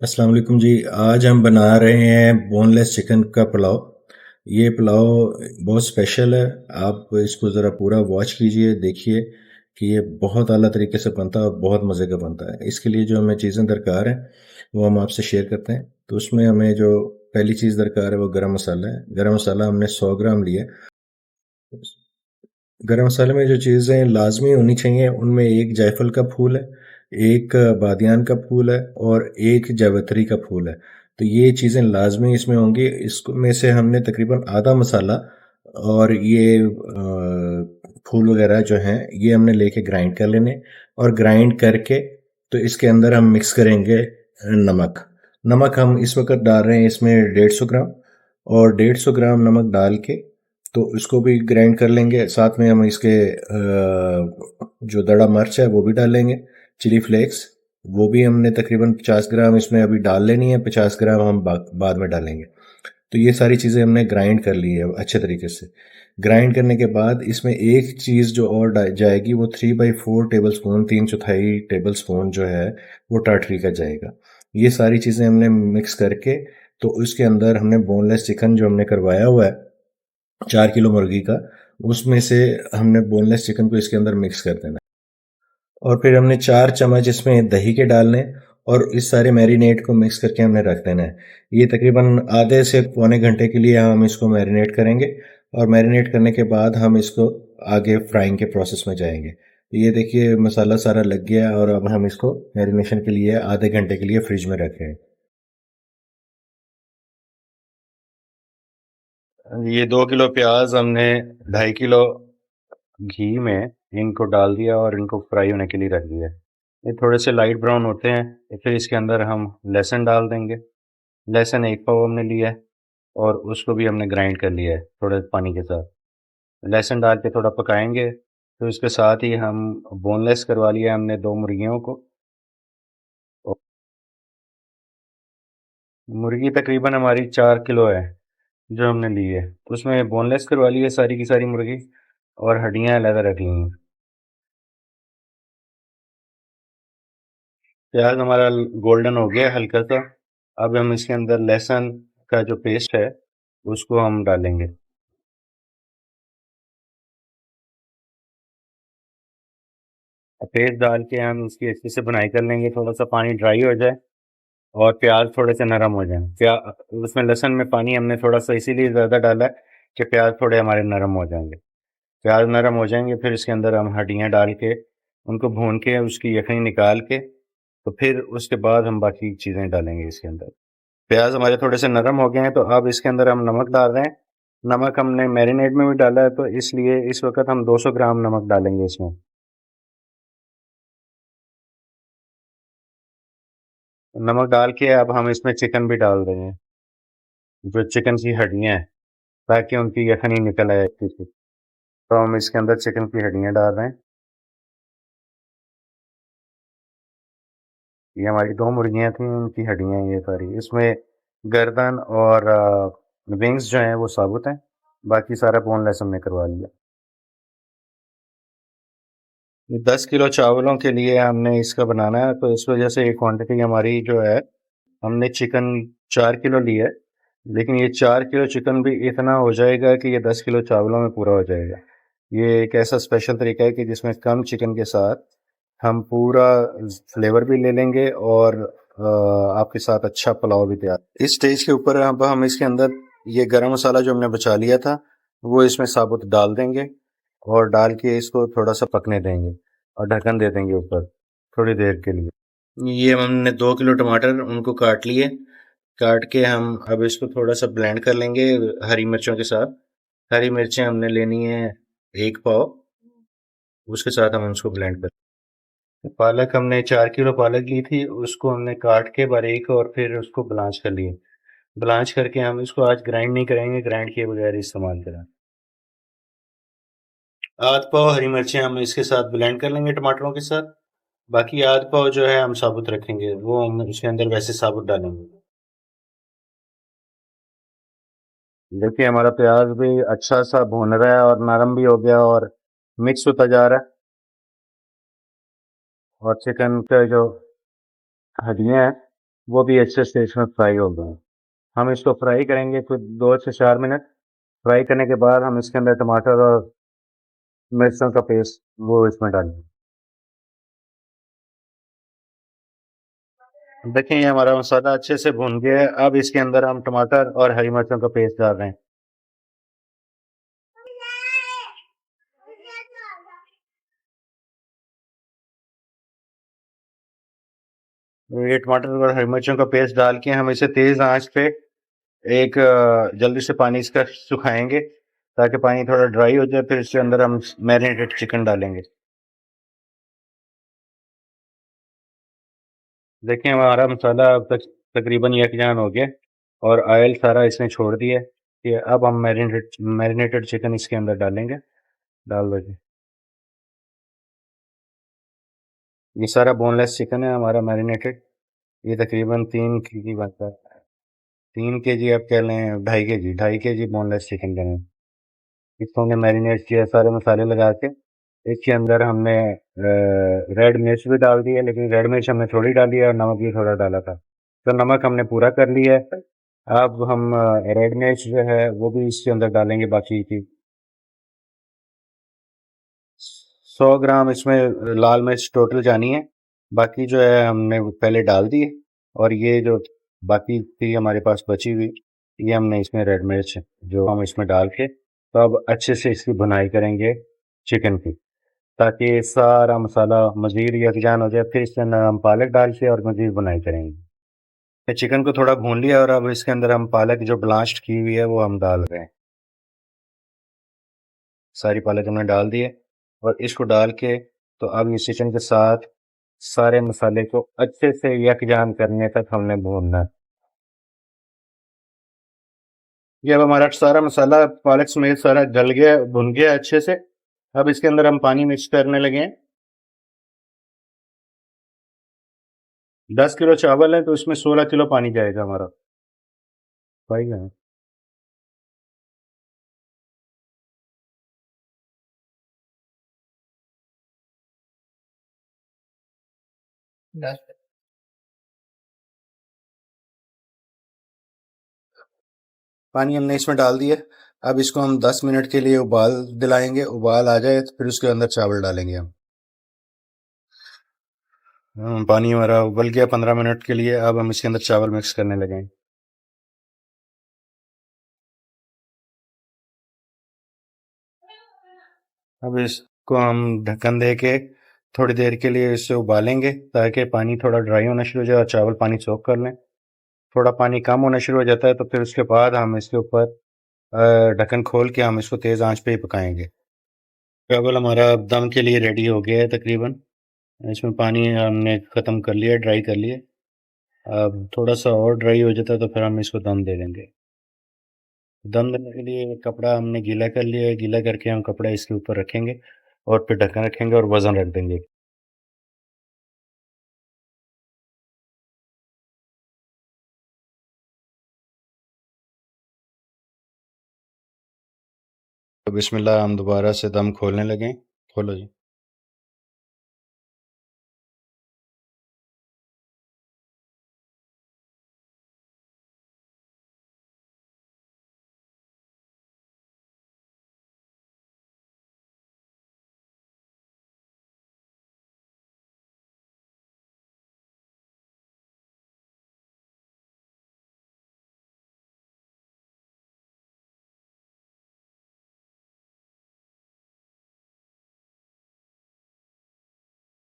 अस्सलाम वालेकुम जी। आज हम बना रहे हैं बोनलेस चिकन का पुलाव। ये पुलाव बहुत स्पेशल है। आप इसको ज़रा पूरा वॉच कीजिए, देखिए कि ये बहुत आला तरीके से बनता है और बहुत मज़े का बनता है। इसके लिए जो हमें चीज़ें दरकार हैं वो हम आपसे शेयर करते हैं। तो उसमें हमें जो पहली चीज़ दरकार है वो गरम मसाला है। गरम मसाला हमने 100 ग्राम लिया है। गरम मसाले में जो चीज़ें लाजमी होनी चाहिए उनमें एक जायफल का फूल है, एक बादियान का फूल है और एक जावित्री का फूल है। तो ये चीज़ें लाजमी इसमें होंगी। इसको में से हमने तकरीबन आधा मसाला और ये फूल वगैरह जो हैं ये हमने लेके ग्राइंड कर लेने। और ग्राइंड करके तो इसके अंदर हम मिक्स करेंगे नमक। नमक हम इस वक्त डाल रहे हैं इसमें 150 ग्राम। और 150 ग्राम नमक डाल के तो इसको भी ग्राइंड कर लेंगे। साथ में हम इसके जो दड़ा मिर्च है वो भी डालेंगे, चिली फ्लेक्स वो भी हमने तकरीबन 50 ग्राम इसमें अभी डाल लेनी है, 50 ग्राम हम बाद में डालेंगे। तो ये सारी चीज़ें हमने ग्राइंड कर ली है अच्छे तरीके से। ग्राइंड करने के बाद इसमें एक चीज़ जो और जाएगी वो 3/4 टेबल स्पून, 3/4 टेबल स्पून जो है वो टाटरी का जाएगा। ये सारी चीज़ें हमने मिक्स करके तो उसके अंदर हमने बोनलेस चिकन जो हमने करवाया हुआ है 4 किलो मुर्गी का, उसमें से हमने बोनलेस चिकन को इसके अंदर मिक्स कर देना है। और फिर हमने 4 चम्मच इसमें दही के डालने हैं और इस सारे मैरिनेट को मिक्स करके हमने रख देना है। ये तकरीबन आधे से पौने घंटे के लिए हम इसको मैरिनेट करेंगे। और मैरिनेट करने के बाद हम इसको आगे फ्राइंग के प्रोसेस में जाएंगे। तो ये देखिए मसाला सारा लग गया और अब हम इसको मैरिनेशन के लिए आधे घंटे के लिए फ्रिज में रखें। ये 2 किलो प्याज हमने 2.5 किलो घी में इनको डाल दिया और इनको फ्राई होने के लिए रख दिया। ये थोड़े से लाइट ब्राउन होते हैं तो फिर इसके अंदर हम लहसुन डाल देंगे। लहसुन 1 पाव हमने लिया है और उसको भी हमने ग्राइंड कर लिया है थोड़े पानी के साथ। लहसुन डाल के थोड़ा पकाएंगे तो इसके साथ ही हम बोनलेस करवा लिया हमने 2 मुर्गियों को। और मुर्गी तकरीबन हमारी 4 किलो है जो हमने ली है। उसमें बोनलेस करवा ली है सारी की सारी मुर्गी और हड्डियां अलग रख ली हैं। प्याज हमारा गोल्डन हो गया है हल्का सा। अब हम इसके अंदर लहसुन का जो पेस्ट है उसको हम डालेंगे। पेस्ट डाल के हम इसकी अच्छे से बुनाई कर लेंगे, थोड़ा सा पानी ड्राई हो जाए और प्याज थोड़े से नरम हो जाए। उसमें लहसुन में पानी हमने थोड़ा सा इसीलिए ज़्यादा डाला है कि प्याज थोड़े हमारे नरम हो जाएंगे। प्याज नरम हो जाएंगे फिर इसके अंदर हम हड्डियाँ डाल के उनको भून के उसकी यखनी निकाल के तो फिर उसके बाद हम बाकी चीज़ें डालेंगे इसके अंदर। प्याज हमारे थोड़े से नरम हो गए हैं तो अब इसके अंदर हम नमक डाल रहे हैं। नमक हमने मैरिनेट में भी डाला है तो इसलिए इस वक्त हम 200 ग्राम नमक डालेंगे इसमें। नमक डाल के अब हम इसमें चिकन भी डाल देंगे, जो चिकन की हड्डियां हैं, ताकि उनकी यखनी निकल आए अच्छी सी। तो हम इसके अंदर चिकन की हड्डियां डाल रहे हैं। ये हमारी 2 मुर्गियां थी, उनकी हड्डियां ये सारी इसमें। गर्दन और विंग्स जो हैं वो साबुत हैं, बाकी सारा बोनलेस हमने करवा लिया। 10 किलो चावलों के लिए हमने इसका बनाना है तो इस वजह से ये क्वांटिटी हमारी जो है, हमने चिकन 4 किलो लिया है। लेकिन ये 4 किलो चिकन भी इतना हो जाएगा कि ये 10 किलो चावलों में पूरा हो जाएगा। ये एक ऐसा स्पेशल तरीका है कि जिसमें कम चिकन के साथ हम पूरा फ्लेवर भी ले लेंगे और आपके साथ अच्छा पुलाव भी तैयार। इस स्टेज के ऊपर अब हम इसके अंदर ये गरम मसाला जो हमने बचा लिया था वो इसमें साबुत डाल देंगे और डाल के इसको थोड़ा सा पकने देंगे और ढक्कन दे देंगे ऊपर थोड़ी देर के लिए। ये हमने 2 किलो टमाटर उनको काट लिए। काट के हम अब इसको थोड़ा सा ब्लेंड कर लेंगे हरी मिर्चों के साथ। हरी मिर्चें हमने लेनी है 1 पाव, उसके साथ हम उसको ब्लेंड कर। पालक हमने 4 किलो पालक ली थी, उसको हमने काट के बारीक और फिर उसको ब्लांच कर लिए। ब्लांच करके हम इसको आज ग्राइंड नहीं करेंगे, ग्राइंड किए बगैर इस्तेमाल करें। आध पाव हरी मिर्चें हम इसके साथ ब्लेंड कर लेंगे टमाटरों के साथ। बाकी आध पाव जो है हम साबुत रखेंगे, वो हम इसके अंदर वैसे साबुत डालेंगे। देखिए हमारा प्याज भी अच्छा सा भुन रहा है और नरम भी हो गया और मिक्स होता जा रहा है। और चिकन का जो हड्डियां हैं वो भी अच्छे से इसमें फ्राई हो गए। हम इसको फ्राई करेंगे कुछ 2 से 4 मिनट। फ्राई करने के बाद हम इसके अंदर टमाटर और मिर्चों का पेस्ट वो इसमें डालेंगे। देखिए ये हमारा मसाला अच्छे से भुन गया है। अब इसके अंदर हम टमाटर और हरी मिर्चों का पेस्ट डाल रहे हैं। ये टमाटर और हरी मिर्चों का पेस्ट डाल के हम इसे तेज आंच पे एक जल्दी से पानी इसका सुखाएंगे ताकि पानी थोड़ा ड्राई हो जाए। फिर इसके अंदर हम मैरिनेटेड चिकन डालेंगे। देखिए हमारा मसाला अब तक तकरीबन यकजान हो गया और ऑयल सारा इसने छोड़ दिया है। ये अब हम मैरिनेटेड चिकन इसके अंदर डालेंगे। डाल दो जी। ये सारा बोनलेस चिकन है हमारा मैरिनेटेड। ये तकरीबन 3 केजी बनता है। 3 केजी आप कह लें 2.5 केजी 2.5 केजी बोनलेस चिकन का। इसको हमने मैरिनेट किया सारे मसाले लगा के। इसके अंदर हमने रेड मिर्च भी डाल दी है, लेकिन रेड मिर्च हमने थोड़ी डाली है और नमक भी थोड़ा डाला था, तो नमक हमने पूरा कर लिया है। अब हम रेड मिर्च जो है वो भी इसके अंदर डालेंगे बाकी की। 100 ग्राम इसमें लाल मिर्च टोटल जानी है। बाकी जो है हमने पहले डाल दी है। और ये जो बाकी थी हमारे पास बची हुई, ये हमने इसमें रेड मिर्च जो हम इसमें डाल के तो अब अच्छे से इसकी भुनाई करेंगे चिकन की, ताकि सारा मसाला मज़ीद यकजान हो जाए। फिर इसके अंदर हम पालक डाल के और मज़ीद बुनाई करेंगे। तो चिकन को थोड़ा भून लिया और अब इसके अंदर हम पालक जो ब्लास्ट की हुई है वो हम डाल रहे हैं। सारी पालक हमने डाल दी है और इसको डाल के तो अब इस चिकन के साथ सारे मसाले को अच्छे से यकजान करने तक हमने भूनना है। ये अब हमारा सारा मसाला पालक समेत सारा गल गया भुन गया अच्छे से। अब इसके अंदर हम पानी मिक्स करने लगे हैं। 10 किलो चावल है तो इसमें 16 किलो पानी जाएगा हमारा। पाई गया। 10। पानी हमने इसमें डाल दिया। अब इसको हम 10 मिनट के लिए उबाल दिलाएंगे। उबाल आ जाए तो फिर उसके अंदर चावल डालेंगे हम। पानी हमारा उबल गया 15 मिनट के लिए। अब हम इसके अंदर चावल मिक्स करने लगे हैं। अब इसको हम ढक्कन दे के थोड़ी देर के लिए इसे उबालेंगे ताकि पानी थोड़ा ड्राई होना शुरू हो जाए और चावल पानी सोख कर लें। थोड़ा पानी कम होना शुरू हो जाता है तो फिर उसके बाद हम इसके ऊपर ढक्कन खोल के हम इसको तेज़ आंच पे ही पकाएंगे। चावल हमारा अब दम के लिए रेडी हो गया है तकरीबन। इसमें पानी हमने ख़त्म कर लिया, ड्राई कर लिया। अब थोड़ा सा और ड्राई हो जाता है तो फिर हम इसको दम दे देंगे। दम देने के लिए कपड़ा हमने गीला कर लिया है। गीला करके हम कपड़ा इसके ऊपर रखेंगे और फिर ढक्कन रखेंगे और वज़न रख देंगे। तो बिस्मिल्लाह हम दोबारा से दम खोलने लगे। खोलो जी।